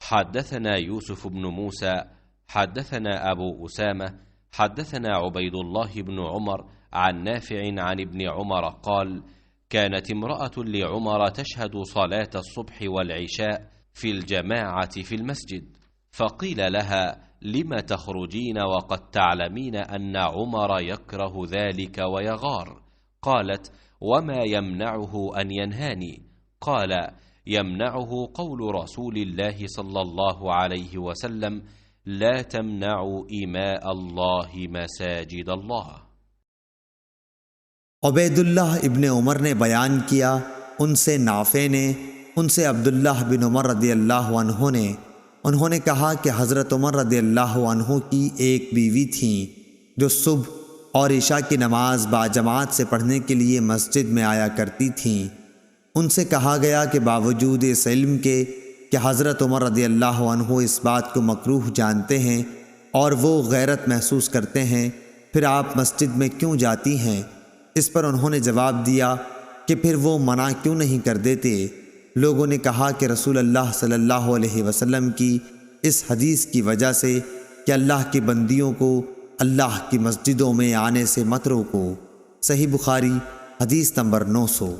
حدثنا يوسف بن موسى حدثنا أبو أسامة حدثنا عبيد الله بن عمر عن نافع عن ابن عمر قال: كانت امرأة لعمر تشهد صلاة الصبح والعشاء في الجماعة في المسجد، فقيل لها: لم تخرجين وقد تعلمين أن عمر يكره ذلك ويغار؟ قالت: وما يمنعه أن ينهاني؟ قال: يمنعه قول رسول الله صلى الله عليه وسلم: لا تمنعوا إماء الله مساجد الله। उबैदुल्लाह इब्ने उमर ने बयान किया, उनसे नाफ़े ने, उनसे अब्दुल्लाह बिन उमर रदियल्लाहु अन्हु ने, उन्होंने कहा कि हज़रत उमर रदियल्लाहु अन्हु की एक बीवी थी जो सुबह और इशा की नमाज बाजमात से पढ़ने के लिए मस्जिद में आया करती थीं। उनसे कहा गया कि बावजूद इस इल्म के कि हज़रत उमर रदियल्लाहु अन्हु इस बात को मकरूह जानते हैं और वो गैरत महसूस करते हैं, फिर आप मस्जिद में क्यों जाती हैं? इस पर उन्होंने जवाब दिया कि फिर वो मना क्यों नहीं कर देते। लोगों ने कहा कि रसूल अल्लाह सल्लल्लाहु अलैहि वसल्लम की इस हदीस की वजह से कि अल्लाह की बंदियों को अल्लाह की मस्जिदों में आने से मत रोको। सही बुखारी हदीस नंबर 900।